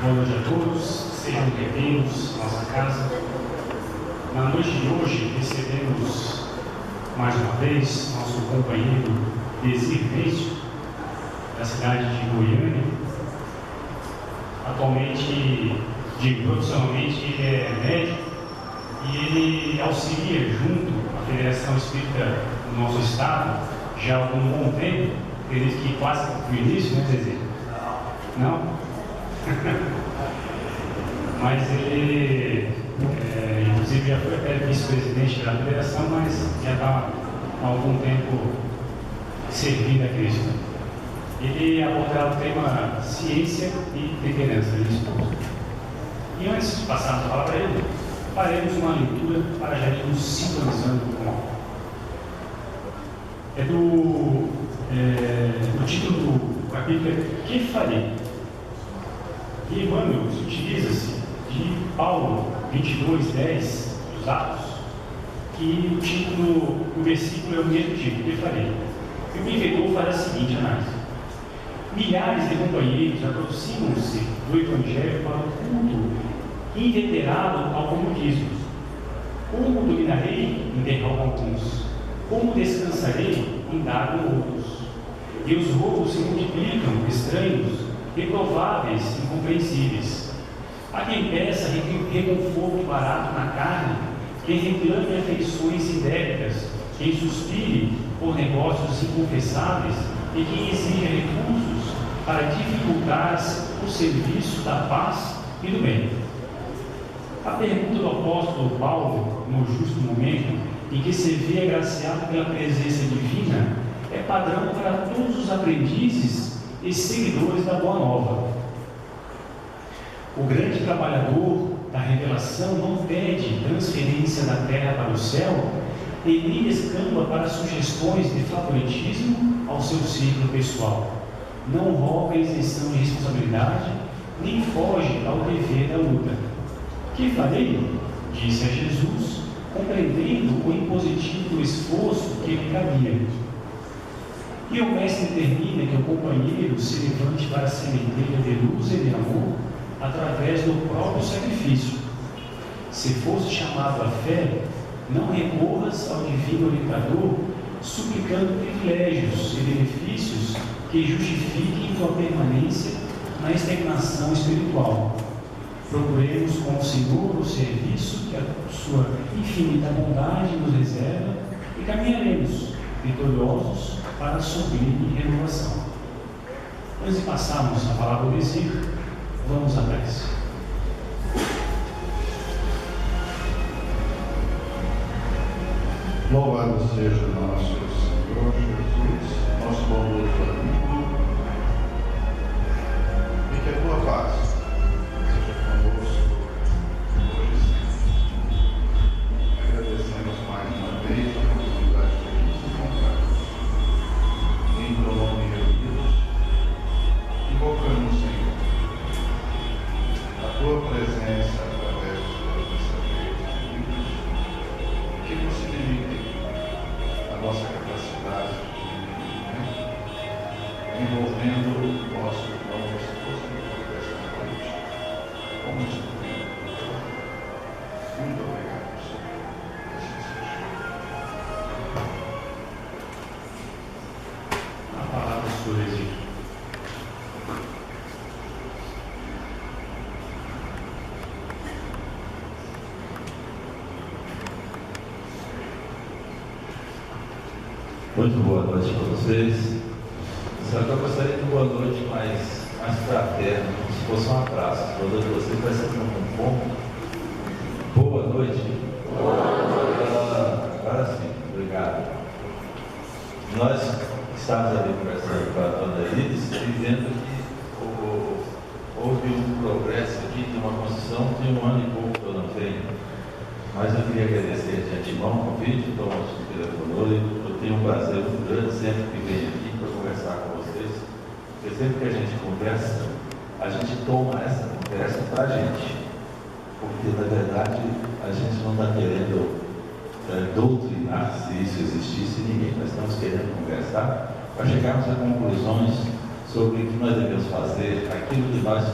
Boa noite a todos, sejam bem-vindos à nossa casa. Na noite de hoje recebemos mais uma vez nosso companheiro Desir Vencio, da cidade de Goiânia. Atualmente, profissionalmente, ele é médico e ele auxilia junto à Federação Espírita do nosso estado já há algum bom tempo, acredito que quase no início, né, Desir? Não? Mas ele, inclusive, já foi até vice-presidente da federação, mas já está há algum tempo servindo a Cristo. Ele abordará o tema ciência e temperança de esposo. E antes de passarmos a palavra para ele, faremos uma leitura para já irmos sintonizando com algo. O título do capítulo é Que Farei? E Emmanuel utiliza-se de Paulo 22:10 dos Atos, que o título, o versículo é o mesmo título, Que Farei? E o benfeitor faz a seguinte análise: milhares de companheiros aproximam-se do Evangelho para o culto inveterado ao comunismo. Como dominarei? Interrogam alguns. Como descansarei? Indagam outros. E os roubos se multiplicam, estranhos, reprováveis, incompreensíveis. Há quem peça reconforto barato na carne, quem reclame afeições indébitas, quem suspire por negócios inconfessáveis e quem exija recursos para dificultar o serviço da paz e do bem. A pergunta do apóstolo Paulo, no justo momento em que se vê agraciado pela presença divina, é padrão para todos os aprendizes e seguidores da Boa Nova. O grande trabalhador da revelação não pede transferência da terra para o céu e nem escamba para sugestões de favoritismo ao seu círculo pessoal. Não rouba a isenção de responsabilidade, nem foge ao dever da luta. Que farei? Disse a Jesus, compreendendo o impositivo do esforço que lhe cabia. E o mestre determina que o companheiro se levante para a sementeira de luz e de amor através do próprio sacrifício. Se fosse chamado à fé, não recorras ao divino orientador, suplicando privilégios e benefícios que justifiquem tua permanência na estagnação espiritual. Procuremos com o Senhor o serviço que a sua infinita bondade nos reserva e caminharemos vitoriosos para a sublime renovação. Antes de passarmos a palavra ao Desir, vamos à prece. Louvado seja nosso Senhor Jesus, nosso bondoso amigo, e que a tua paz seja conosco hoje e sempre. Agradecemos mais uma vez a oportunidade de aqui se encontrarmos, em teu nome reunidos, invocando o Senhor, a tua presença através dos teus mensageiros queridos, que possibilitem a nossa capacidade de entendimento, envolvendo o nosso irmão esposo desta noite, como instrumento. Muito obrigado, Senhor. Assim seja. A palavra sua, Desir. Muito boa noite para vocês. Só que eu gostaria de boa noite mais fraterna, como se fosse um abraço. Boa noite para vocês, vai ser um pouco. Boa noite. Boa noite. Agora sim, obrigado. Nós estávamos ali conversando com a dona Iris e vendo que houve um progresso aqui de uma construção de 1 ano e pouco que eu não tenho. Mas eu queria agradecer de antemão o convite, estou muito telefonando. Eu tenho um prazer muito grande sempre que venho aqui para conversar com vocês, porque sempre que a gente conversa, a gente toma essa conversa para a gente, porque na verdade a gente não está querendo doutrinar se isso existisse ninguém, nós estamos querendo conversar para chegarmos a conclusões sobre o que nós devemos fazer, aquilo que nós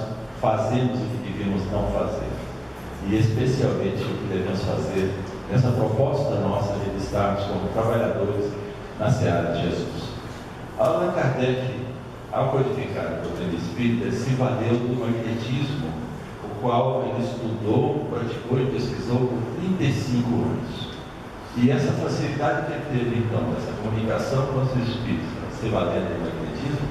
fazemos e o que devemos não fazer. E especialmente o que devemos fazer nessa proposta nossa de estarmos como trabalhadores na seara de Jesus. Allan Kardec, ao codificar a doutrina espírita, se valeu do magnetismo, o qual ele estudou, praticou e pesquisou por 35 anos. E essa facilidade que ele teve, então, essa comunicação com os espíritos, se valendo do magnetismo,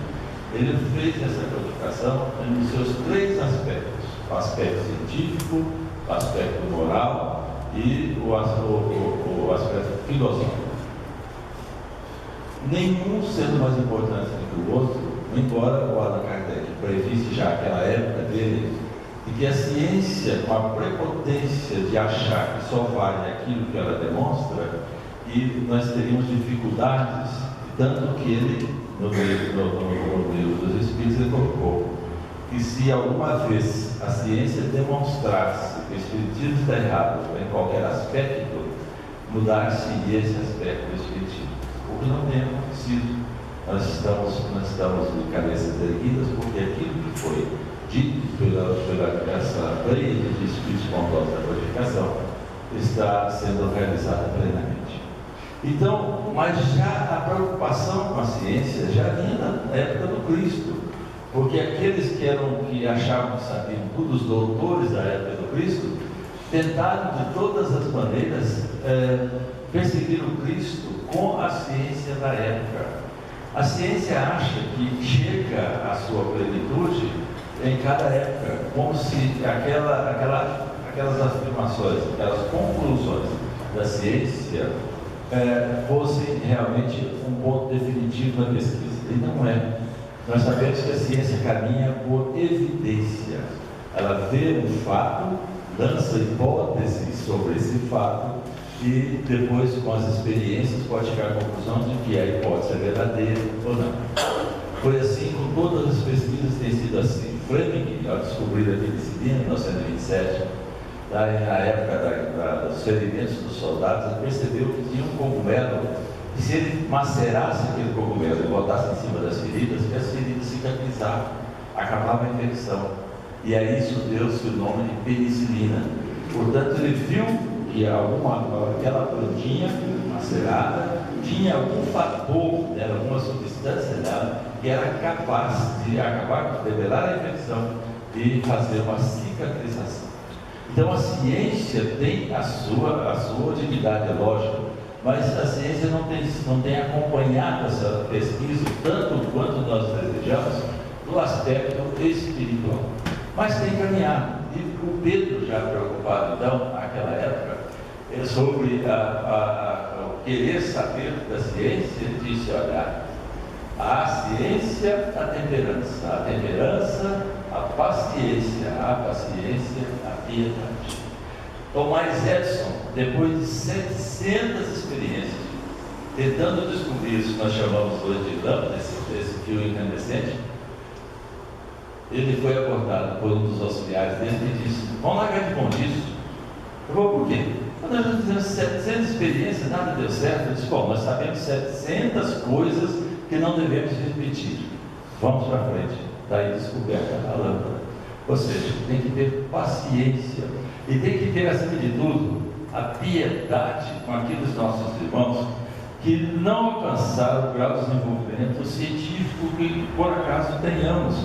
ele fez essa codificação nos seus 3 aspectos: o aspecto científico, o aspecto moral e o aspecto filosófico. Nenhum sendo mais importante do que o outro, embora o Allan Kardec previsse já aquela época dele, de que a ciência, com a prepotência de achar que só vale aquilo que ela demonstra, e nós teríamos dificuldades, tanto que ele, no livro dos Espíritos, ele colocou que se alguma vez a ciência demonstrasse que o Espiritismo está errado em qualquer aspecto, mudar-se esse aspecto do Espiritismo. O que não tem acontecido. Nós estamos de cabeças erguidas, porque aquilo que foi dito pela essa lei de espíritos bondosos da codificação está sendo realizada plenamente. Então, mas já a preocupação com a ciência já vinha na época do Cristo, porque aqueles que achavam que sabiam tudo, os doutores da época do Cristo, tentaram de todas as maneiras perseguir o Cristo com a ciência da época. A ciência acha que chega à sua plenitude em cada época, como se aquelas afirmações, aquelas conclusões da ciência fossem realmente um ponto definitivo na pesquisa. E não é. Nós sabemos que a ciência caminha por evidência. Ela vê um fato, lança hipóteses sobre esse fato e depois, com as experiências, pode chegar à conclusão de que a hipótese é verdadeira ou não. Foi assim com todas as pesquisas, tem sido assim. Fleming, ao descobrir a penicilina em 1927, na época dos ferimentos dos soldados, ele percebeu que tinha um cogumelo, e se ele macerasse aquele cogumelo e botasse em cima das feridas, que as feridas cicatrizavam, acabava a infecção. E aí isso deu-se o nome de penicilina. Portanto, ele viu que aquela plantinha macerada tinha algum fator dela, alguma substância dela, que era capaz de acabar, de revelar a infecção e fazer uma cicatrização. Então a ciência tem a sua utilidade, é lógico, mas a ciência não tem acompanhado essa pesquisa tanto quanto nós desejamos no aspecto espiritual. Mas tem caminhado. E o Pedro, já preocupado então, naquela época, sobre o querer saber da ciência, disse: olha, a ciência, a temperança, a paciência, a piedade. Thomas Edison, depois de 700 experiências, tentando descobrir isso que nós chamamos hoje de lâmpada, esse fio incandescente, ele foi abordado por um dos auxiliares dele e disse: vamos largar de mão disso. Eu vou por quê? Quando nós fizemos 700 experiências, nada deu certo. Eu disse: bom, nós sabemos 700 coisas que não devemos repetir. Vamos para frente. Daí descoberta a lâmpada. Ou seja, tem que ter paciência e tem que ter, acima de tudo, a piedade com aqueles nossos irmãos que não alcançaram o grau de desenvolvimento científico que por acaso tenhamos.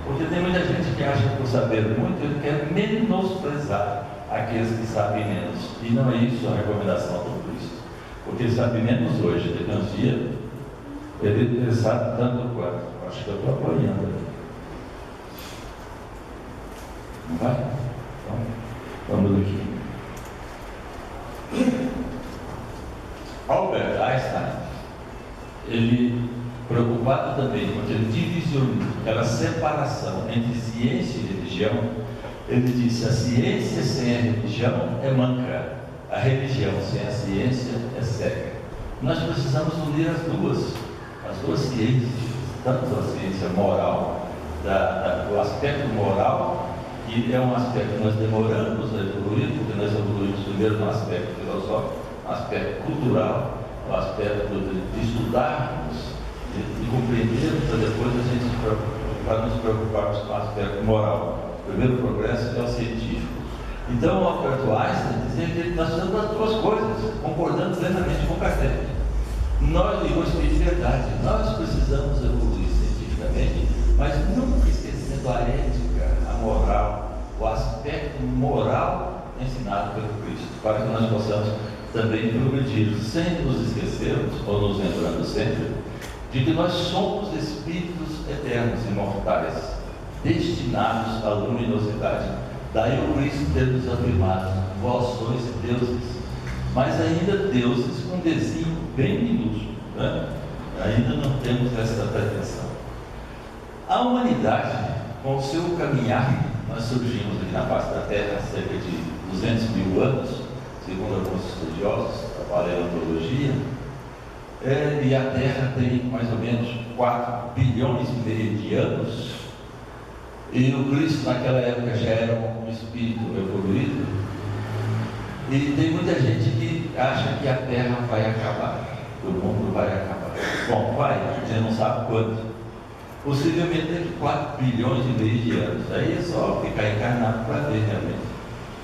Porque tem muita gente que acha que por saber muito, ele quer menosprezar aqueles que sabem menos. E não é isso a recomendação do Cristo. Porque ele sabe menos hoje, daqui a uns dias, ele sabe tanto quanto. Acho que eu estou apoiando. Não vai? Então, vamos aqui. Albert Einstein, ele, preocupado também com aquele divisionismo, aquela separação entre ciência e religião, ele disse: a ciência sem a religião é manca, a religião sem a ciência é cega. Nós precisamos unir as duas ciências, tanto a ciência moral, do aspecto moral, que é um aspecto que nós demoramos a evoluir, porque nós evoluímos primeiro no aspecto filosófico, no aspecto cultural, no aspecto de estudarmos, de compreendermos, para depois a gente para nos preocuparmos com o aspecto moral. O primeiro progresso é o científico. Então, o Albert Einstein dizia que nós precisamos das duas coisas, concordando plenamente com Kardec. Nós, e o Espírito de verdade, nós precisamos evoluir cientificamente, mas nunca esquecendo a ética, a moral, o aspecto moral ensinado pelo Cristo, para que nós possamos também progredir, sem nos esquecermos, ou nos lembrando sempre, de que nós somos espíritos eternos, imortais, destinados à luminosidade. Daí o Cristo ter nos afirmado: vós sois deuses, mas ainda deuses com um desenho bem minúsculo, né? Ainda não temos essa pretensão. A humanidade, com o seu caminhar, nós surgimos aqui na face da Terra há cerca de 200 mil anos, segundo alguns estudiosos da paleontologia, e a Terra tem mais ou menos 4 bilhões e meio de anos, e o Cristo naquela época já era um espírito evoluído, e tem muita gente que acha que a Terra vai acabar, que o mundo vai acabar. Bom, vai, a gente não sabe quando. Possivelmente dentro de 4 bilhões e meio de anos. Aí é só ficar encarnado para ver realmente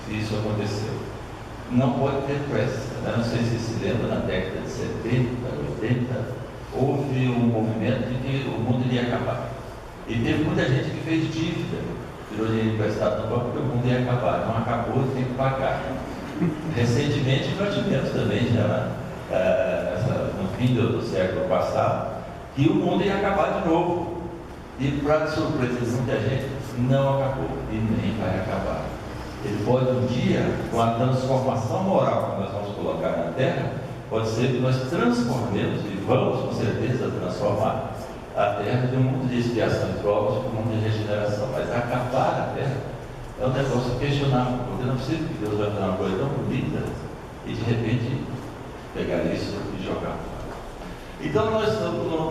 se isso aconteceu. Não pode ter pressa. Eu não sei se se lembra, na década de 70, 80, houve um movimento de que o mundo iria acabar. E teve muita gente que fez dívida, tirou dinheiro emprestado no banco porque o mundo ia acabar. Não acabou, tem que pagar. Recentemente nós tivemos também, já no fim do século passado, que o mundo ia acabar de novo. E, para surpresa de muita gente, não acabou e nem vai acabar. Ele pode um dia, com a transformação moral que nós vamos colocar na Terra, pode ser que nós transformemos, e vamos com certeza transformar a Terra de um mundo de expiação e provas para um mundo de regeneração. Mas acabar a Terra é um negócio questionável, porque não é possível que Deus vai fazer uma coisa tão bonita e de repente pegar isso e jogar. Então, nós,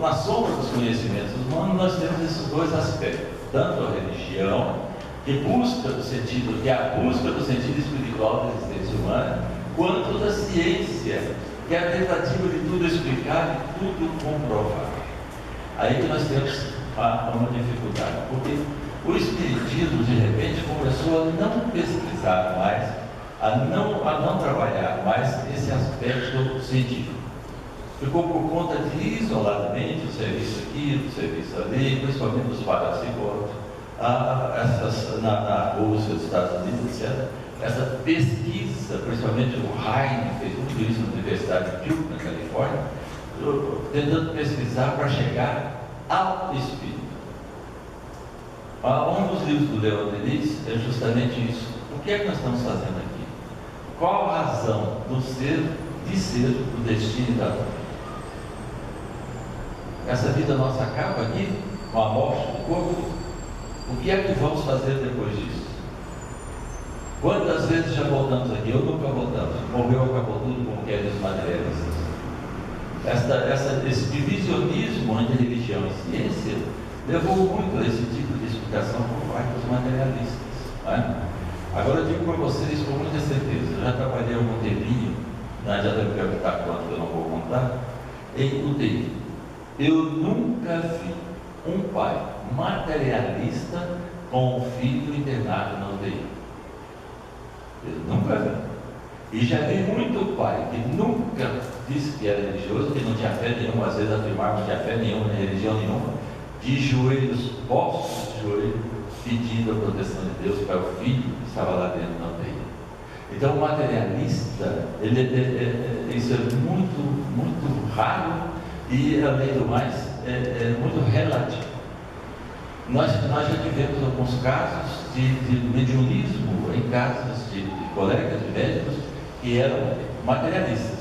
na sombra dos conhecimentos humanos, nós temos esses dois aspectos, tanto a religião, que busca do sentido, que é a busca do sentido espiritual da existência humana, quanto da ciência, que é a tentativa de tudo explicar e tudo comprovar. Aí que nós temos uma dificuldade, porque o espiritismo, de repente, começou a não pesquisar mais, a não trabalhar mais esse aspecto científico. Ficou por conta de, isoladamente, o serviço aqui, o serviço ali, principalmente dos parapsicólogos, na Rússia, nos Estados Unidos, etc. Essa pesquisa, principalmente o Heine, fez muito isso na Universidade de Duke, na Califórnia, tentando pesquisar para chegar ao Espírito. Um dos livros do Leon Denis é justamente isso. O que é que nós estamos fazendo aqui? Qual a razão do ser, de ser, do destino da vida? Essa vida nossa acaba aqui, com a morte do corpo. O que é que vamos fazer depois disso? Quantas vezes já voltamos aqui? Eu nunca voltamos. Morreu, acabou tudo, como querem os materialistas. Esse divisionismo entre religião e ciência levou muito a esse tipo de explicação por parte dos materialistas. Né? Agora eu digo para vocês com muita certeza, eu já trabalhei algum tempinho, já deve perguntar quanto que eu não vou contar, em UTI. Eu nunca vi um pai materialista com um filho internado na UTI. Eu nunca vi. E já vi muito pai que nunca disse que era religioso, que não tinha fé nenhuma, às vezes afirmava que não tinha fé nenhuma, nem religião nenhuma, de joelhos, postos de joelho, pedindo a proteção de Deus para o filho que estava lá dentro da UTI. Então, o materialista, isso é muito, muito raro e, além do mais, é muito relativo. Nós já tivemos alguns casos de mediunismo em casas de colegas, de médicos, que eram materialistas,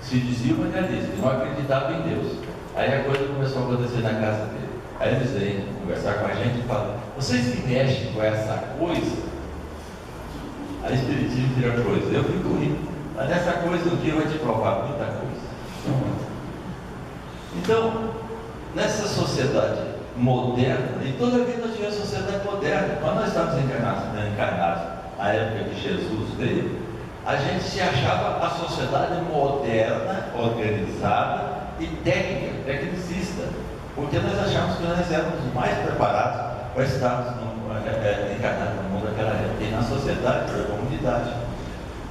se diziam materialistas, que não acreditavam em Deus. Aí a coisa começou a acontecer na casa dele. Aí eles vêm conversar com a gente e falam: vocês que mexem com essa coisa, a espiritismo vira coisa. Eu fico rindo, mas essa coisa um dia vai te provar muita coisa. Então, nessa sociedade moderna, e toda a vida nós tivemos sociedade moderna. Quando nós estávamos encarnados na época que Jesus veio, a gente se achava a sociedade moderna, organizada e tecnicista, porque nós achávamos que nós éramos mais preparados para estarmos encarnados no mundo daquela época, e na sociedade, na comunidade.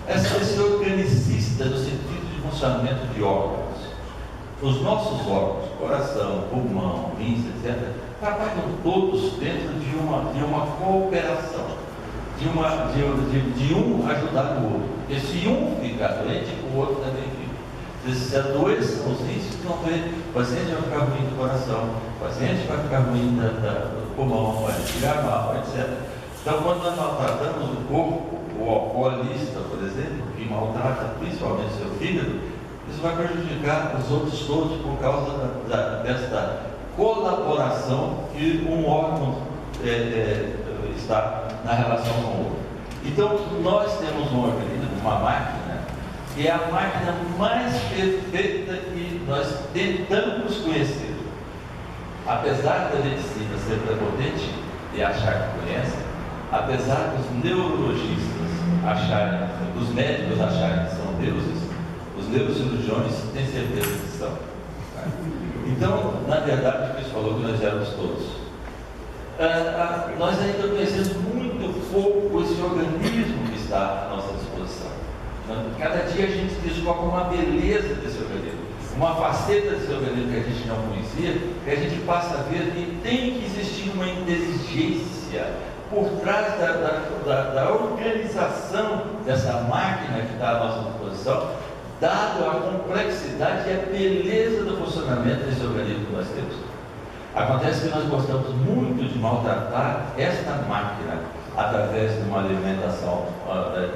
Esse organicista no sentido de funcionamento de órgãos. Os nossos órgãos, coração, pulmão, rins, etc., trabalham todos dentro de uma cooperação, de um ajudar o outro. Porque se um ficar doente, o outro também fica. Se adoeçam os rins, vão ver, o paciente vai ficar ruim do coração, o paciente vai ficar ruim do pulmão, vai ficar mal, etc. Então, quando nós maltratamos o corpo, o alcoolista, por exemplo, que maltrata principalmente o seu fígado, isso vai prejudicar os outros todos por causa desta colaboração que um órgão está na relação com o outro. Então, nós temos um organismo, uma máquina, que é a máquina mais perfeita que nós tentamos conhecer. Apesar da medicina ser prepotente e achar que conhece, apesar dos neurologistas acharem, os médicos acharem que são deuses, os neurocirurgiões têm certeza que são. Então, na verdade, o que você falou que nós éramos todos. Nós ainda conhecemos muito pouco esse organismo que está à nossa disposição. Cada dia a gente descobre uma beleza desse organismo, uma faceta desse organismo que a gente não conhecia, que a gente passa a ver que tem que existir uma inteligência por trás da organização dessa máquina que está à nossa disposição, dado a complexidade e a beleza do funcionamento desse organismo que nós temos. Acontece que nós gostamos muito de maltratar esta máquina através de uma alimentação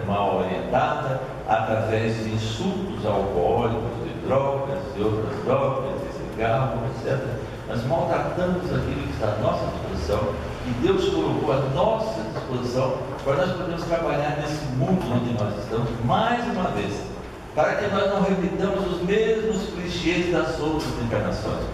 mal orientada, através de insultos alcoólicos, de drogas e outras drogas, de cigarro, etc. Nós maltratamos aquilo que está à nossa disposição e Deus colocou à nossa disposição para nós podermos trabalhar nesse mundo onde nós estamos mais uma vez, para que nós não repitamos os mesmos clichês das outras encarnações,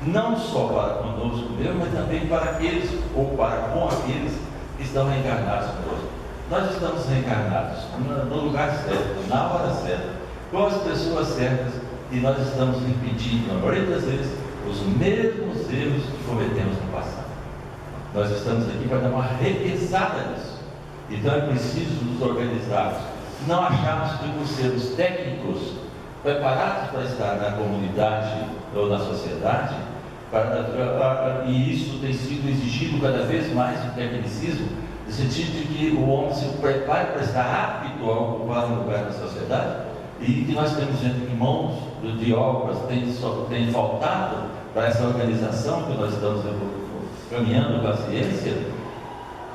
não só para conosco mesmo, mas também para aqueles ou para com aqueles que estão reencarnados conosco. Nós estamos reencarnados no lugar certo, na hora certa, com as pessoas certas, e nós estamos repetindo, na maioria das vezes, os mesmos erros que cometemos no passado. Nós estamos aqui para dar uma repensada nisso. Então é preciso nos organizarmos. Não acharmos que por sermos técnicos, preparados para estar na comunidade ou na sociedade, e isso tem sido exigido cada vez mais o tecnicismo, no sentido de que o homem se prepare para estar apto a ocupar um lugar na sociedade, e que nós temos gente que mãos de obras tem faltado para essa organização que nós estamos caminhando com a ciência.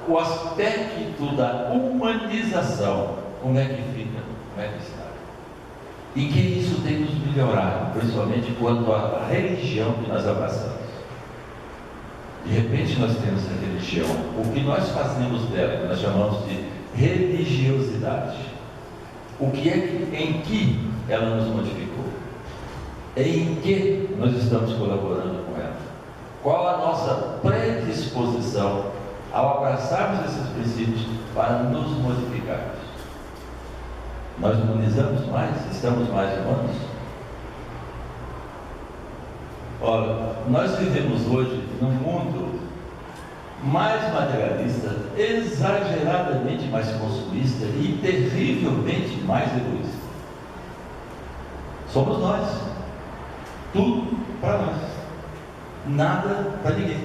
O aspecto da humanização, como é que fica, como é que está? E que isso tem nos melhorado, principalmente quanto à religião que nós abraçamos. De repente nós temos a religião, o que nós fazemos dela, que nós chamamos de religiosidade. O que em que ela nos modificou? Em que nós estamos colaborando com ela? Qual a nossa predisposição ao abraçarmos esses princípios para nos modificarmos? Nós humanizamos mais? Estamos mais humanos? Olha, nós vivemos hoje num mundo mais materialista, exageradamente mais consumista e terrivelmente mais egoísta. Somos nós. Tudo para nós. Nada para ninguém.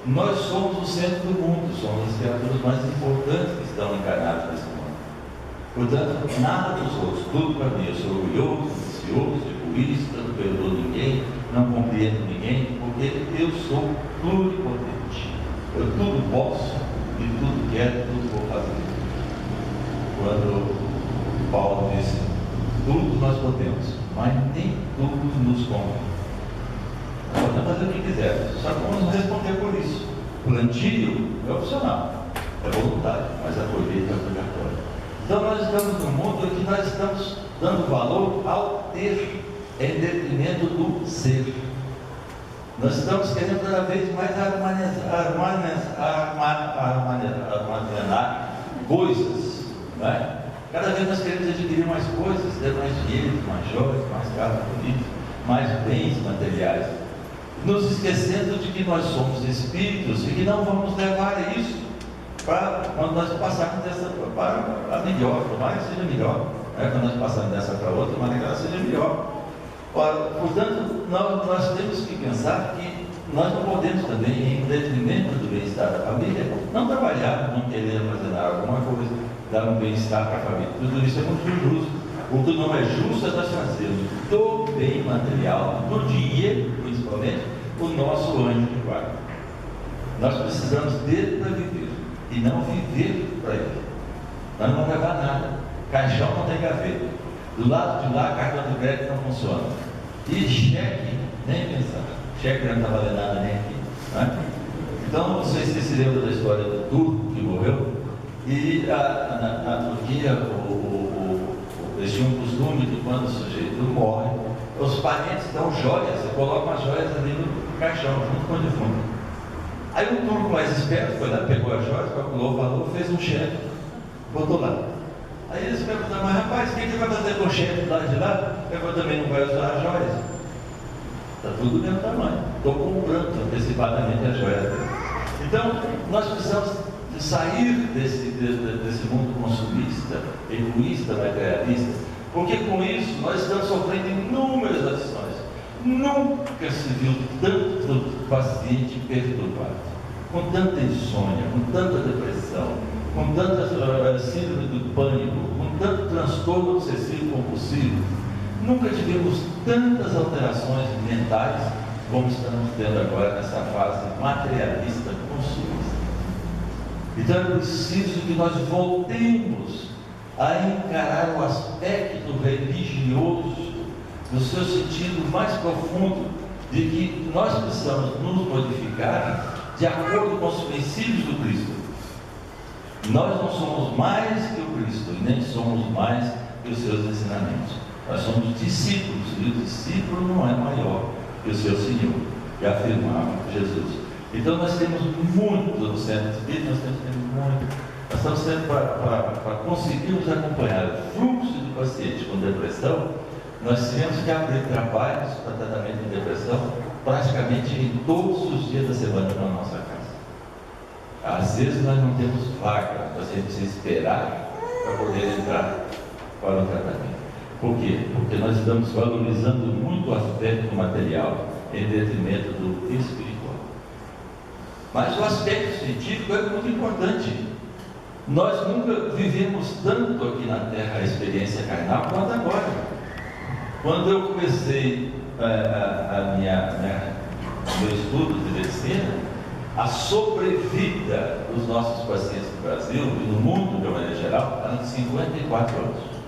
Nós somos o centro do mundo, somos as criaturas mais importantes que estão encarnadas nesse mundo. Portanto, nada dos outros, tudo para mim. Eu sou orgulhoso, ambicioso, egoísta, não perdoo ninguém, não compreendo ninguém, porque eu sou pluripotente. Eu tudo posso e tudo quero, tudo vou fazer. Quando Paulo disse, tudo nós podemos, mas nem tudo nos convém. Podemos fazer o que quisermos, só que vamos responder por isso. O plantio é opcional, é voluntário, mas a colheita é obrigatória. Então nós estamos num mundo em que nós estamos dando valor ao ter, em detrimento do ser. Nós estamos querendo cada vez mais armazenar coisas, não é? Cada vez nós queremos adquirir mais coisas, ter mais dinheiro, mais joias, mais carros bonitos, mais bens materiais, nos esquecendo de que nós somos espíritos e que não vamos levar isso para quando nós passarmos dessa para a melhor, tomara que seja melhor. Quando nós passarmos dessa para outra, tomara que ela seja melhor. Portanto, nós temos que pensar que nós não podemos também, em detrimento do bem-estar da família, não trabalhar, não querer fazer alguma coisa, dar um bem-estar para a família. Tudo isso é muito injusto. O que não é justo é nós fazermos do bem material, do dia, principalmente, o nosso anjo de guarda. Nós precisamos dele para viver, e não viver para ele. Nós não vamos levar nada. Caixão não tem gaveta. Do lado de lá, cartão de crédito não funciona. E cheque, nem pensar. Cheque não está valendo nada nem aqui. Né? Então, não sei se você se lembra da história do turco que morreu. E na Turquia, eles tinham um costume de quando o sujeito morre, os parentes dão joias, você coloca as joias ali no caixão, junto com o defunto. Aí o turco mais esperto foi lá, pegou as joias, calculou o valor, fez um cheque, botou lá. Aí eles perguntaram, mas rapaz, o que você vai fazer com o cheque lá de lá? Eu também não vai usar as joias. Está tudo do mesmo tamanho. Estou comprando antecipadamente as joias dele. Então, nós precisamos sair desse mundo consumista, egoísta, materialista, porque com isso nós estamos sofrendo inúmeras ações. Nunca se viu tanto paciente perturbado, com tanta insônia, com tanta depressão, com tanta síndrome do pânico, com tanto transtorno obsessivo compulsivo. Nunca tivemos tantas alterações mentais como estamos tendo agora nessa fase materialista consumista. Então é preciso que nós voltemos a encarar o aspecto religioso no seu sentido mais profundo, de que nós precisamos nos modificar de acordo com os princípios do Cristo. Nós não somos mais que o Cristo e nem somos mais que os seus ensinamentos. Nós somos discípulos e o discípulo não é maior que o seu Senhor, que afirmava Jesus. Então nós temos muito no centro espírita, nós estamos sendo para conseguirmos acompanhar o fluxo do paciente com depressão. Nós tivemos que abrir trabalhos para tratamento de depressão praticamente em todos os dias da semana na nossa casa. Às vezes nós não temos vaga, nós temos que esperar para poder entrar para o tratamento. Por quê? Porque nós estamos valorizando muito o aspecto material em detrimento do espiritual. Mas o aspecto científico é muito importante. Nós nunca vivemos tanto aqui na Terra a experiência carnal quanto agora. Quando eu comecei meu estudo de medicina, a sobrevida dos nossos pacientes no Brasil e no mundo de uma maneira geral era de 54 anos.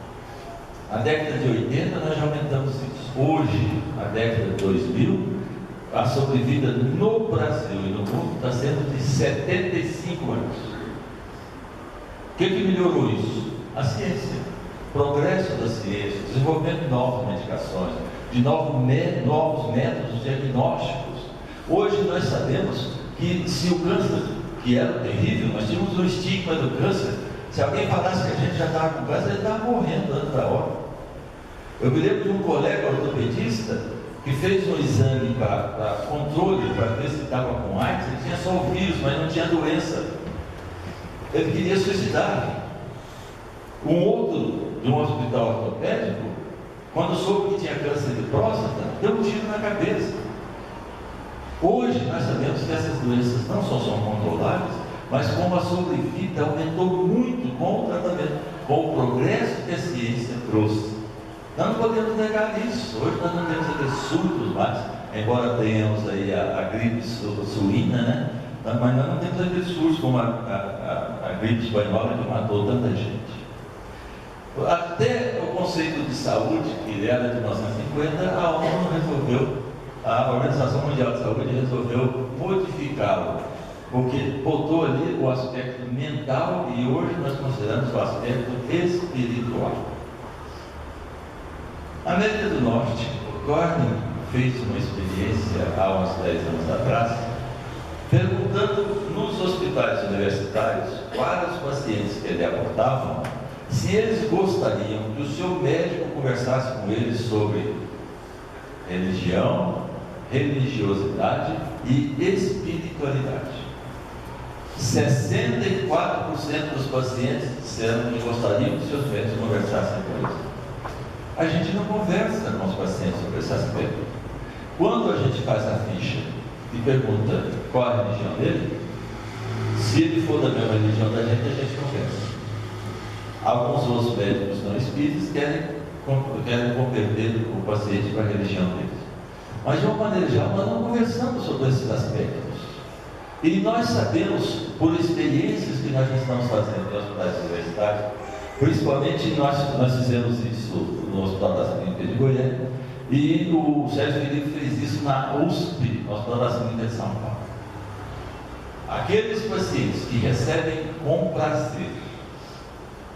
Na década de 80 nós já aumentamos isso. Hoje, na década de 2000, a sobrevida no Brasil e no mundo está sendo de 75 anos. O que melhorou isso? A ciência, progresso da ciência, desenvolvimento de novas medicações, de novos métodos diagnósticos. Hoje nós sabemos que se o câncer, que era terrível, nós tínhamos o estigma do câncer. Se alguém falasse que a gente já estava com câncer, ele estava morrendo antes da hora. Eu me lembro de um colega ortopedista que fez um exame para controle, para ver se estava com AIDS. Ele tinha só o vírus, mas não tinha doença. Ele queria suicidar. Um outro de um hospital ortopédico, quando soube que tinha câncer de próstata, deu um tiro na cabeça. Hoje nós sabemos que essas doenças não só são controláveis, mas como a sobrevida aumentou muito com o tratamento, com o progresso que a ciência trouxe. Nós não podemos negar isso. Hoje nós não temos aqueles surtos mais, embora tenhamos aí a gripe suína, né? Mas nós não temos aqueles surtos como a gripe espanhola que matou tanta gente. Até o conceito de saúde, que era de 1950, a ONU resolveu, a Organização Mundial de Saúde resolveu modificá-lo, porque botou ali o aspecto mental e hoje nós consideramos o aspecto espiritual. A América do Norte, o Corning fez uma experiência há uns 10 anos atrás, perguntando nos hospitais universitários para os pacientes que ele abordavam se eles gostariam que o seu médico conversasse com eles sobre religião, religiosidade e espiritualidade. 64% dos pacientes disseram que gostariam que seus médicos conversassem com eles. A gente não conversa com os pacientes sobre esse aspecto. Quando a gente faz a ficha e pergunta qual a religião dele, se ele for da mesma religião da gente, a gente conversa. Alguns outros médicos não espíritas querem converter o paciente para a religião deles. Mas, de uma maneira geral, nós não conversamos sobre esses aspectos. E nós sabemos, por experiências que nós estamos fazendo em hospitais universitários, principalmente nós fizemos isso no Hospital das Clínicas de Goiânia, e o Sérgio Felipe fez isso na USP, no Hospital das Clínicas de São Paulo. Aqueles pacientes que recebem com prazer,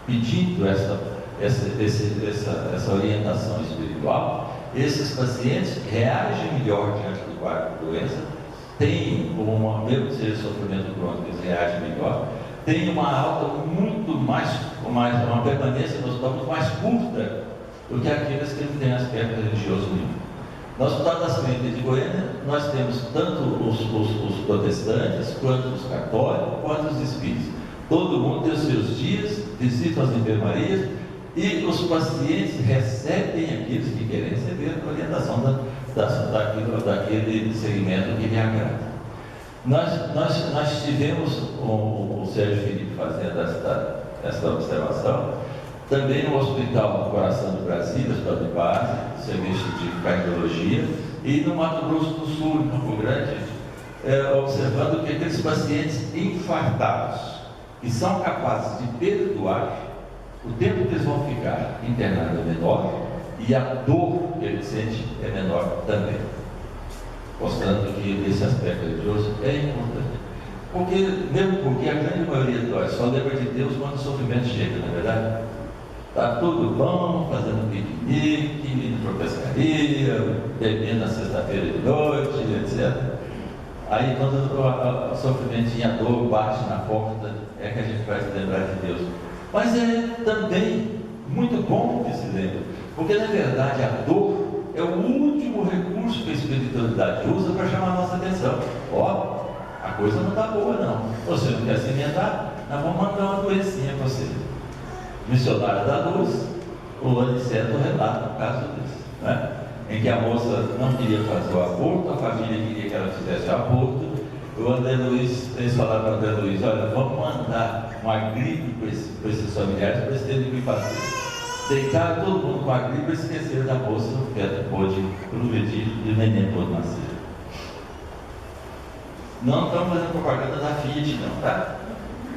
pedindo essa orientação espiritual, esses pacientes reagem melhor diante do quadro de doença, têm, mesmo que seja sofrimento crônico, eles reagem melhor, têm uma alta uma permanência no hospital muito mais curta do que aqueles que não têm aspecto religioso nenhum. No Hospital das Clínicas de Goiânia, nós temos tanto os protestantes, quanto os católicos, quanto os espíritas. Todo mundo tem os seus dias, visitam as enfermarias, e os pacientes recebem aqueles que querem receber a orientação daquele segmento que lhe agrada. Nós tivemos o Sérgio Felipe fazendo essa observação, também no Hospital do Coração do Brasil, Hospital de Base, Serviço de Cardiologia, e no Mato Grosso do Sul, em Campo Grande, observando que aqueles pacientes infartados, que são capazes de perdoar, o tempo que eles vão ficar internados é menor e a dor que ele sente é menor também, mostrando que esse aspecto religioso é importante. Mesmo porque a grande maioria de nós só lembra de Deus quando o sofrimento chega, não é verdade? Está tudo bom, fazendo piquenique, indo para a pescaria, bebendo na sexta-feira de noite, etc. Aí quando o sofrimento e a dor bate na porta, é que a gente vai se lembrar de Deus. Mas é também muito bom que se lembre, porque na verdade a dor é o último recurso que a espiritualidade usa para chamar a nossa atenção. Ó, a coisa não está boa não. Você não quer se alimentar? Nós vamos mandar uma doencinha para você. Missionária da Luz, o Aniceto relata um caso desse, né? Em que a moça não queria fazer o aborto, a família queria que ela fizesse o aborto. O André Luiz, eles falaram para o André Luiz: olha, vamos mandar uma gripe para esses familiares para eles terem que fazer. Deitaram todo mundo com a gripe e esqueceram da moça, o feto pôde progredir e o neném pôde nascer. Não estamos fazendo propaganda da Fiat, não, tá?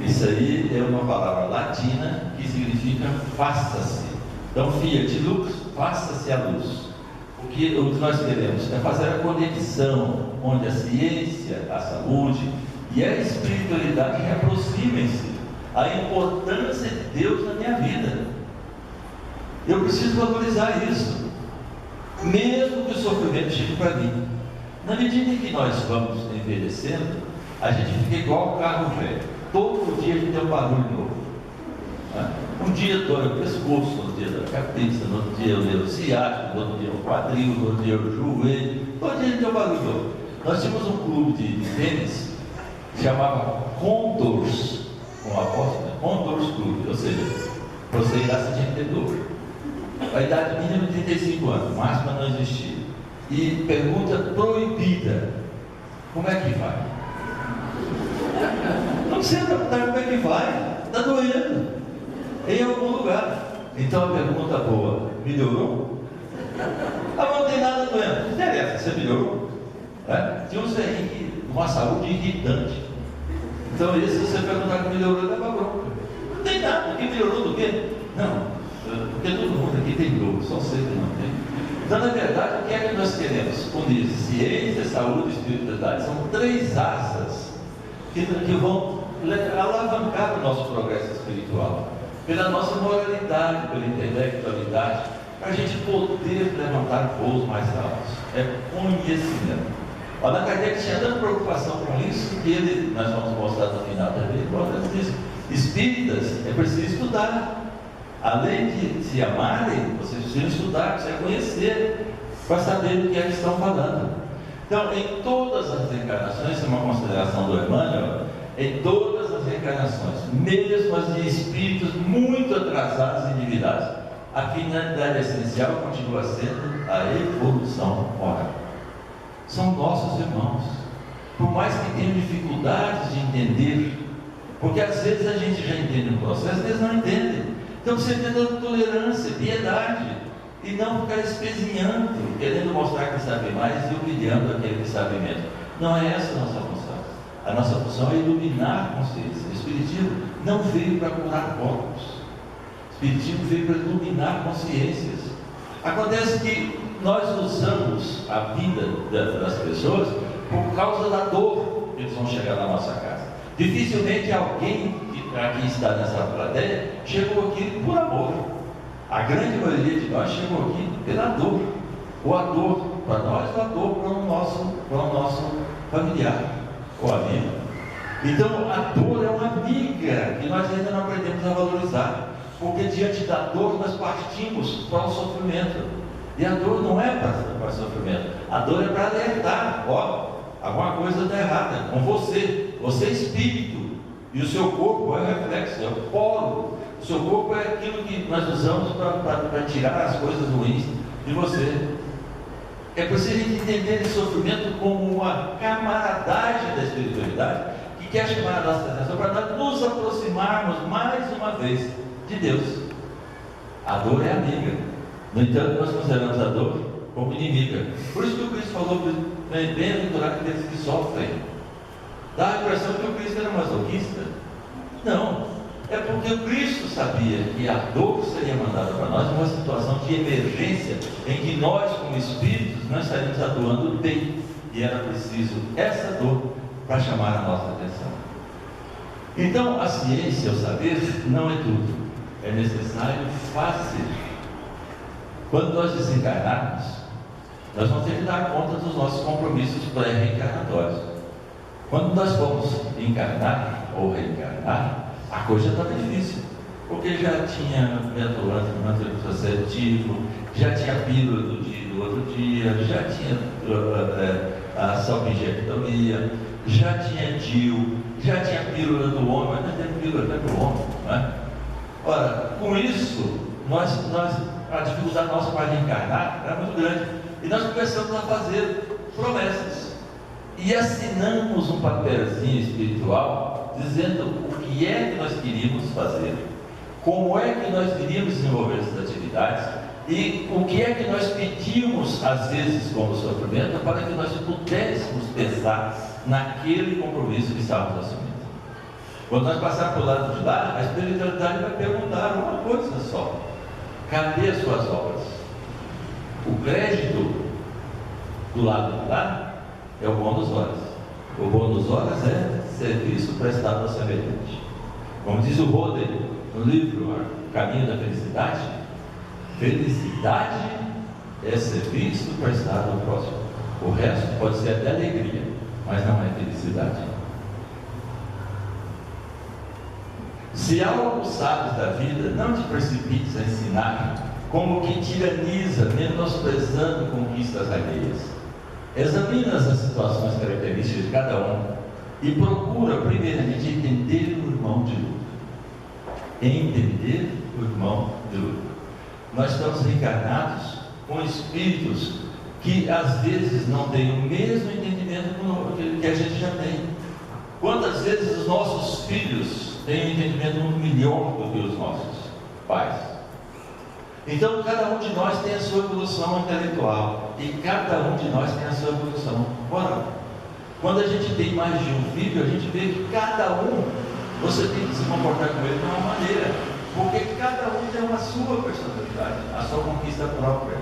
Isso aí é uma palavra latina que significa faça-se. Então, Fiat Lux, faça-se a luz. O que nós queremos é fazer a conexão onde a ciência, a saúde e a espiritualidade reaproximem-se a importância de Deus na minha vida. Eu preciso valorizar isso, mesmo que o sofrimento chegue para mim. Na medida em que nós vamos envelhecendo, a gente fica igual o carro velho. Todo dia a gente tem um barulho novo. Um dia dói o pescoço, no outro dia dói a cabeça, no outro dia o ciático, no outro dia o quadril, no outro dia o joelho. Todo dia a gente tem um barulho novo. Nós tínhamos um clube de tênis que chamava Condors, com a aposta, Condors Clube, ou seja, você irá se tinha que ter dor. A idade mínima de 35 anos, máxima não existia. E pergunta proibida: como é que vai? Não sei adaptar, como é que vai? Está doendo em algum lugar. Então a pergunta boa: melhorou? Não tem nada doendo. Não interessa, você melhorou? Tinha uns aí com uma saúde irritante. Então esse, você perguntar que melhorou, leva bronca. Não tem nada, que melhorou do quê? Não, porque todo mundo aqui tem dor, só você que não tem. Então, na verdade, o que é que nós queremos unir? Ciência, saúde e espiritualidade são três asas que vão alavancar o nosso progresso espiritual, pela nossa moralidade, pela intelectualidade, para a gente poder levantar voos mais altos. É conhecimento. Allan Kardec tinha tanta preocupação com isso que nós vamos mostrar no final também, quando ele diz: espíritas, é preciso estudar. Além de se amarem, vocês precisam estudar, precisam conhecer, para saber do que eles estão falando. Então, em todas as encarnações, é uma consideração do Emmanuel, em todas reencarnações, mesmo as de espíritos muito atrasados e endividados, a finalidade essencial continua sendo a evolução moral. São nossos irmãos, por mais que tenham dificuldades de entender, porque às vezes a gente já entende o processo, eles não entendem. Então você tem tolerância, piedade, e não ficar espezinhando, querendo mostrar que sabe mais e humilhando aquele que sabe menos. Não é essa a nossa função. A nossa função é iluminar a consciência. O Espiritismo não veio para curar corpos. O Espiritismo veio para iluminar consciências. Acontece que nós usamos a vida das pessoas por causa da dor que eles vão chegar na nossa casa. Dificilmente alguém que aqui está nessa plateia chegou aqui por amor. A grande maioria de nós chegou aqui pela dor. Ou a dor para nós, ou a dor para o nosso familiar ou amigo. Então a dor é uma amiga que nós ainda não aprendemos a valorizar. Porque diante da dor nós partimos para o sofrimento. E a dor não é para sofrimento. A dor é para alertar. Ó, alguma coisa está errada com você. Você é espírito. E o seu corpo é o reflexo, é o polo. O seu corpo é aquilo que nós usamos para tirar as coisas ruins de você. É preciso a gente entender esse sofrimento como uma camaradagem da espiritualidade que quer chamar a nossa atenção para nós nos aproximarmos mais uma vez de Deus. A dor é amiga. No entanto, nós consideramos a dor como inimiga. Por isso que o Cristo falou, bem-aventurado aqueles que sofrem. Dá a impressão que o Cristo era masoquista. Não. É porque o Cristo sabia que a dor seria mandada para nós numa situação de emergência, em que nós, como espíritos, não estaríamos atuando bem. E era preciso essa dor para chamar a nossa atenção. Então, a ciência, o saber, não é tudo. É necessário fazer. Quando nós desencarnarmos, nós vamos ter que dar conta dos nossos compromissos pré-reencarnatórios. Quando nós vamos encarnar ou reencarnar, a coisa estava difícil, porque já tinha método anticonceptivo, já tinha pílula do outro dia, já tinha a salpingectomia, já tinha DIU, já tinha pílula do homem, mas não tem pílula até para o homem, não é? Ora, com isso, a dificuldade nossa para reencarnar era muito grande, e nós começamos a fazer promessas, e assinamos um papelzinho espiritual, dizendo o que é que nós queríamos fazer, como é que nós queríamos desenvolver essas atividades, e o que é que nós pedimos, às vezes, como sofrimento, para que nós pudéssemos pensar naquele compromisso que estávamos assumindo. Quando nós passarmos para o lado de lá, a espiritualidade vai perguntar uma coisa só: cadê as suas obras? O crédito do lado de lá é o bônus horas. O bônus horas é serviço prestado ao semelhante. Como diz o Roden no livro O Caminho da Felicidade, felicidade é serviço prestado ao próximo. O resto pode ser até alegria, mas não é felicidade. Se algo sabes da vida, não te precipites a ensinar como quem tiraniza, menosprezando conquistas alheias. Examina as situações características de cada um e procura primeiramente entender o irmão de luta. Entender o irmão de luta. Nós estamos reencarnados com espíritos que às vezes não têm o mesmo entendimento que a gente já tem. Quantas vezes os nossos filhos têm um entendimento muito melhor do que os nossos pais? Então cada um de nós tem a sua evolução intelectual e cada um de nós tem a sua evolução moral. Quando a gente tem mais de um filho, a gente vê que cada um, você tem que se comportar com ele de uma maneira, porque cada um tem a sua personalidade, a sua conquista própria,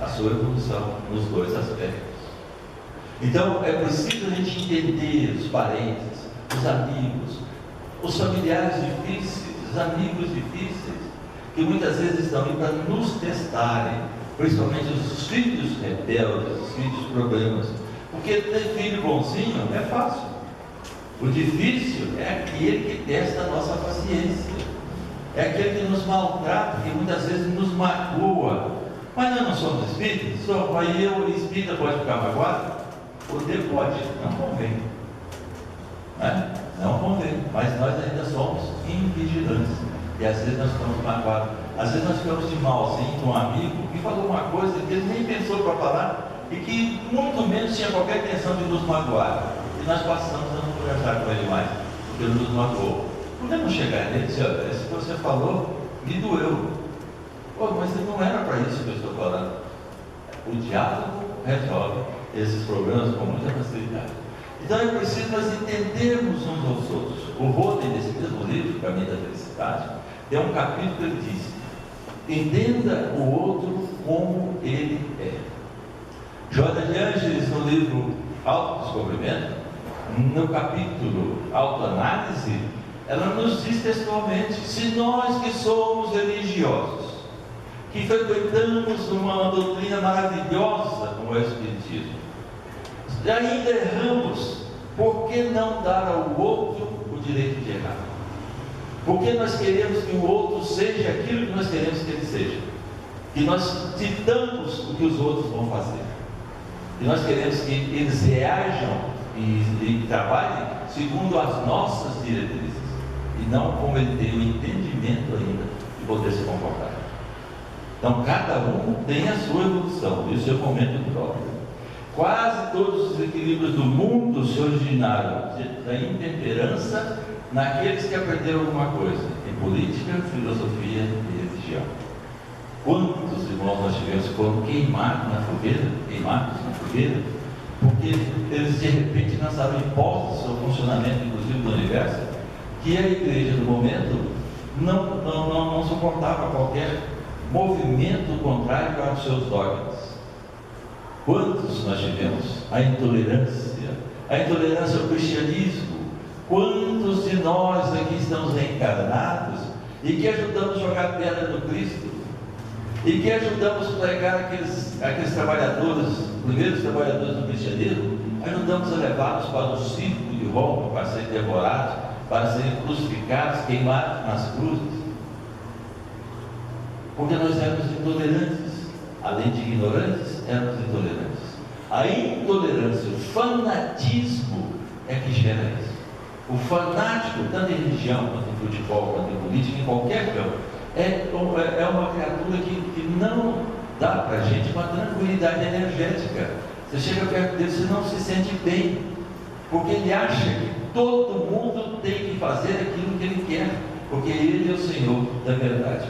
a sua evolução nos dois aspectos. Então é preciso a gente entender os parentes, os amigos, os familiares difíceis, os amigos difíceis, que muitas vezes estão aí para nos testarem, principalmente os filhos rebeldes, os filhos problemas, porque ter filho bonzinho é fácil. O difícil é aquele que testa a nossa paciência, é aquele que nos maltrata, que muitas vezes nos magoa. Mas nós não somos espíritas? Aí eu, espírita, pode ficar magoado? Poder pode, não convém. não convém, mas nós ainda somos invigilantes. E às vezes nós ficamos magoados. Às vezes nós ficamos de mal, assim, com um amigo que falou uma coisa que ele nem pensou para falar e que muito menos tinha qualquer intenção de nos magoar. E nós passamos a não conversar com ele mais, porque ele nos magoou. Podemos chegar nele e dizer: olha, isso que você falou me doeu. Pô, mas não era para isso que eu estou falando. O diálogo resolve esses problemas com muita facilidade. Então é preciso nós entendermos uns aos outros. O Roden, nesse mesmo livro, Caminho da Felicidade, tem um capítulo que ele diz: entenda o outro como ele é. Joana de Ângeles, no livro Autodescobrimento, no capítulo Autoanálise, ela nos diz textualmente: se nós que somos religiosos, que frequentamos uma doutrina maravilhosa como é o Espiritismo, ainda erramos, por que não dar ao outro o direito de errar? Porque nós queremos que o outro seja aquilo que nós queremos que ele seja, que nós ditamos o que os outros vão fazer, e nós queremos que eles reajam e trabalhem segundo as nossas diretrizes, e não como ele tem o entendimento ainda de poder se comportar. Então cada um tem a sua evolução e o seu momento próprio. Quase todos os equilíbrios do mundo se originaram da intemperança naqueles que aprenderam alguma coisa em política, filosofia e religião. Quantos irmãos nós tivemos que foram queimados na fogueira, porque eles de repente lançaram hipóteses sobre o funcionamento, inclusive, do universo, que a igreja do momento não suportava qualquer movimento contrário aos seus dogmas. Quantos nós tivemos? A intolerância ao cristianismo. Quantos de nós aqui estamos reencarnados e que ajudamos a jogar pedra no Cristo? E que ajudamos a pregar aqueles trabalhadores, primeiros trabalhadores do cristianismo, ajudamos a levá-los para o circo de Roma, para serem devorados, para serem crucificados, queimados nas cruzes? Porque nós éramos intolerantes. Além de ignorantes, éramos intolerantes. A intolerância, o fanatismo é que gera isso. O fanático, tanto em religião, quanto em futebol, quanto em política, em qualquer campo, é uma criatura que não dá para a gente uma tranquilidade energética. Você chega perto dele, você não se sente bem, porque ele acha que todo mundo tem que fazer aquilo que ele quer, porque ele é o Senhor da verdade.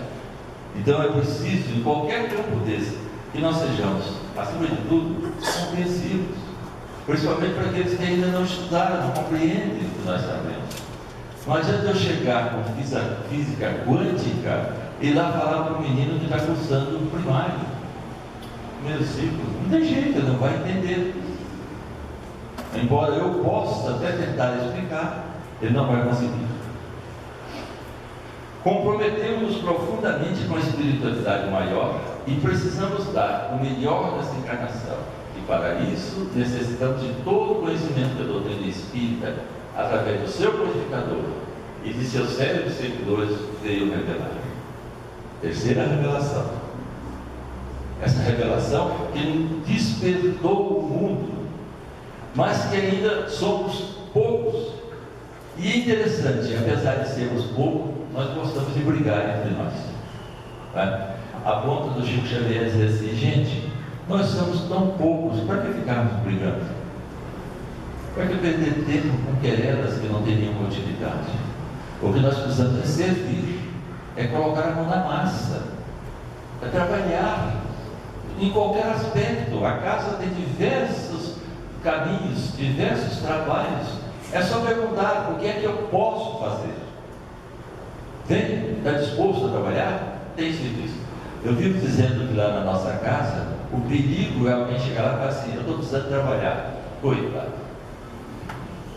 Então é preciso, em qualquer campo desse, que nós sejamos, acima de tudo, compreensivos, principalmente para aqueles que ainda não estudaram, não compreendem o que nós sabemos. Não adianta eu chegar com física quântica e ir lá falar para o menino que está cursando o primário, primeiro ciclo. Não tem jeito, ele não vai entender. Embora eu possa até tentar explicar, ele não vai conseguir. Comprometemos-nos profundamente com a espiritualidade maior e precisamos dar o melhor dessa encarnação. E para isso necessitamos de todo o conhecimento da doutrina espírita, através do seu codificador e de seus sérios seguidores, veio revelar. Terceira revelação. Essa revelação que despertou o mundo, mas que ainda somos poucos. E é interessante, apesar de sermos poucos, nós gostamos de brigar entre nós. Tá? A ponto do Chico Xavier dizer assim: gente, nós somos tão poucos, para que ficarmos brigando? Para que perder tempo com querelas que não têm nenhuma utilidade? O que nós precisamos é servir, é colocar a mão na massa, é trabalhar em qualquer aspecto. A casa tem diversos caminhos, diversos trabalhos. É só perguntar: o que é que eu posso fazer? Tem? Está disposto a trabalhar? Tem sido isso. Eu vivo dizendo que lá na nossa casa, o perigo é alguém chegar lá e falar assim: eu estou precisando trabalhar. Coitado.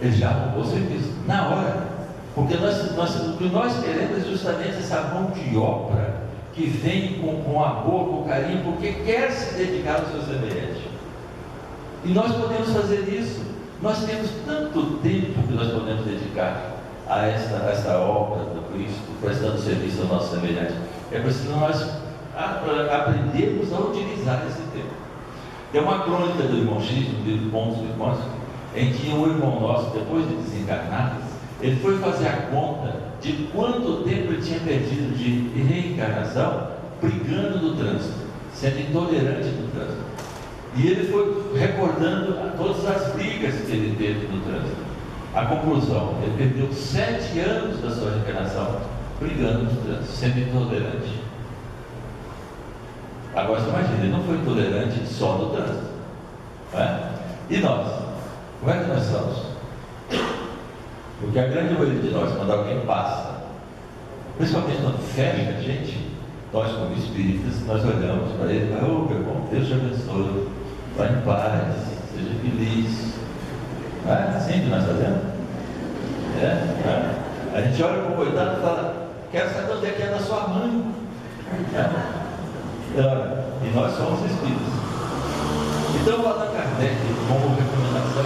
Ele já arrumou o serviço, na hora. Porque o que nós queremos é justamente essa mão de obra que vem com amor, com carinho, porque quer se dedicar ao seu semelhante. E nós podemos fazer isso. Nós temos tanto tempo que nós podemos dedicar a esta obra do Cristo, prestando serviço ao nosso semelhante. É preciso nós aprendermos a utilizar esse tempo. Tem uma crônica do irmão X, do livro Pontos do Irmãos, em que um irmão nosso, depois de desencarnar, Ele foi fazer a conta de quanto tempo ele tinha perdido de reencarnação brigando no trânsito, sendo intolerante no trânsito. E ele foi recordando todas as brigas que ele teve no trânsito. A conclusão, ele perdeu 7 anos da sua reencarnação brigando no trânsito, sendo intolerante. Agora você imagina, ele não foi intolerante só no trânsito, não é? E nós? Como é que nós somos? Porque a grande maioria de nós, quando alguém passa, principalmente quando fecha a gente, nós como espíritas, nós olhamos para ele e falamos: meu irmão, Deus te abençoe, vá em paz, seja feliz. Não é assim que nós fazemos? A gente olha para o coitado e fala: quero saber onde é que é da sua mãe. E nós somos espíritas. Então o Allan Kardec, como recomendação,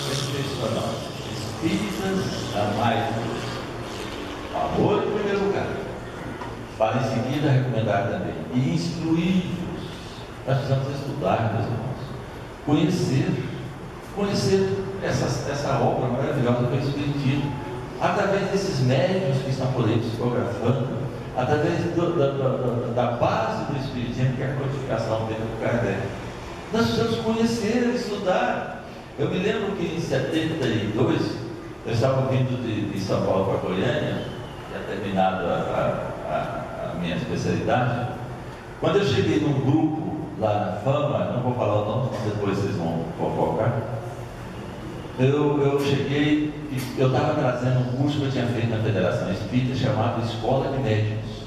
ele fez para nós: espíritas, amai-vos. Amor em primeiro lugar, para em seguida recomendar também, e instruir-vos. Nós precisamos estudar, meus irmãos, conhecer essa obra maravilhosa que é o Espiritismo, através desses médiuns que estão por aí psicografando, através da base do Espiritismo, que é a codificação dentro do Kardec. Nós precisamos conhecer, estudar. Eu me lembro que em 72, eu estava vindo de São Paulo para Goiânia, já terminado a minha especialidade. Quando eu cheguei num grupo lá na Fama, não vou falar o nome, depois vocês vão fofocar. Eu cheguei, eu estava trazendo um curso que eu tinha feito na Federação Espírita, chamado Escola de Médiuns.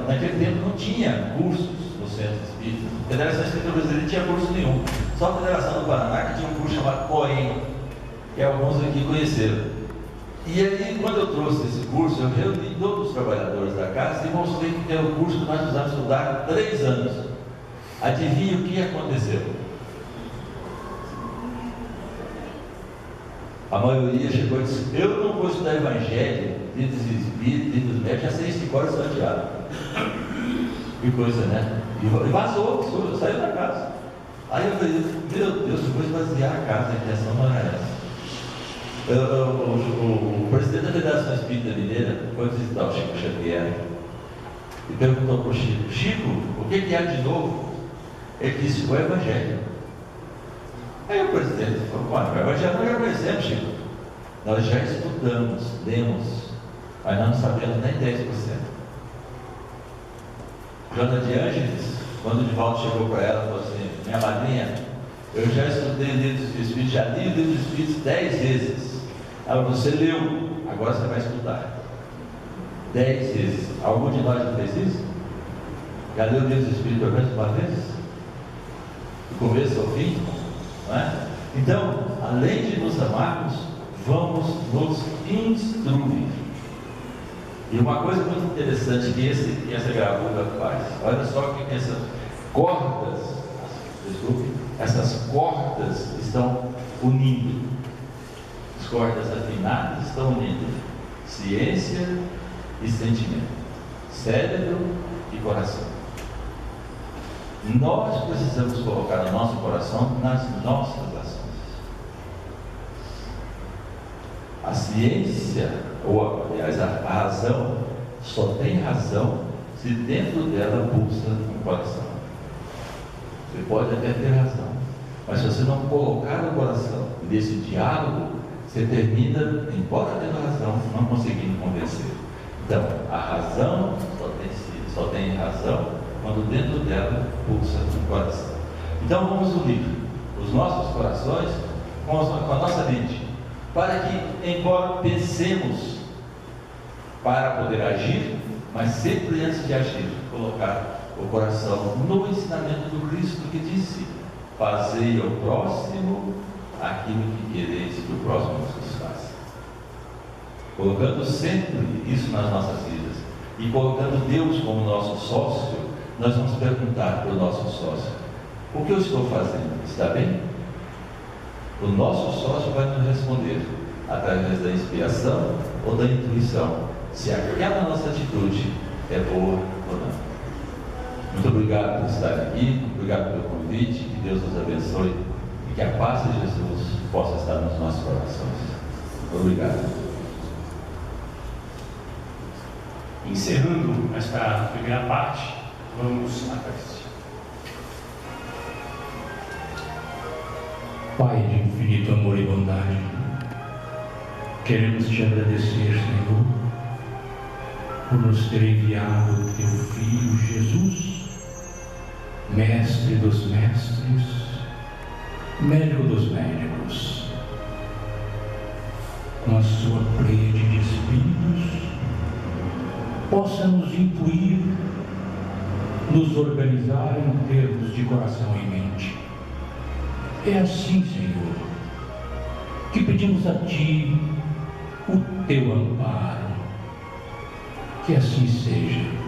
Naquele tempo não tinha cursos no Centro Espírita. A Federação Espírita Brasileira não tinha curso nenhum. Só a Federação do Paraná que tinha um curso chamado COEM, que alguns aqui conheceram. E aí, quando eu trouxe esse curso, eu reuni todos os trabalhadores da casa e mostrei que era o curso que nós precisamos estudar 3 anos. Adivinha o que aconteceu? A maioria chegou e disse: eu não vou estudar Evangelho, livros dos Espíritos, livros dos médicos, já sei esticar esse Santiago. Que coisa, né? E vazou, saiu da casa. Aí eu falei: meu Deus, eu vou esvaziar a casa, a intenção não era essa. O presidente da Federação Espírita Mineira foi visitar o Chico Xavier e perguntou para o Chico: Chico, o que há de novo? Ele disse: o Evangelho. Aí o presidente falou: o Evangelho nós já conhecemos, Chico. Nós já estudamos, lemos, mas nós não sabemos nem 10%. Joana de Ângeles, quando o Divaldo chegou para ela, falou assim: minha madrinha, eu já estudei livros dos Espíritos, já li o livro dos Espíritos 10 vezes. Ela falou: você leu, agora você vai estudar 10 vezes. Algum de nós já fez isso? Já leu o livro dos Espíritos pelo menos uma vez? Do começo ao fim? Não é? Então, além de nos amarmos, vamos nos instruir. E uma coisa muito interessante que essa gravura faz: olha só o que essas cordas estão unindo. As cordas afinadas estão unindo ciência e sentimento, cérebro e coração. Nós precisamos colocar o nosso coração nas nossas ações. A ciência, ou aliás, a razão, só tem razão se dentro dela pulsa um coração. Você pode até ter razão, mas se você não colocar o coração nesse diálogo, você termina, embora tendo razão, não conseguindo convencer. Então, a razão só tem razão quando dentro dela pulsa o coração. Então vamos unir os nossos corações com a nossa mente, para que, embora pensemos para poder agir, mas sempre antes de agir, colocar o coração no ensinamento do Cristo, que disse: fazei ao próximo aquilo que quereis que o próximo vos faça. Colocando sempre isso nas nossas vidas e colocando Deus como nosso sócio, nós vamos perguntar para o nosso sócio: o que eu estou fazendo? Está bem? O nosso sócio vai nos responder através da inspiração ou da intuição, se aquela nossa atitude é boa ou não. Muito obrigado por estar aqui, obrigado pelo convite, que Deus nos abençoe e que a paz de Jesus possa estar nos nossos corações. Obrigado. Encerrando esta primeira parte, vamos à prece. Pai de infinito amor e bondade, queremos te agradecer, Senhor, por nos ter enviado o teu Filho Jesus, Mestre dos mestres, Médico dos médicos, com a sua pleiade de espíritos, possa nos intuir, nos organizar em termos de coração e mente. É assim, Senhor, que pedimos a Ti o Teu amparo. Que assim seja.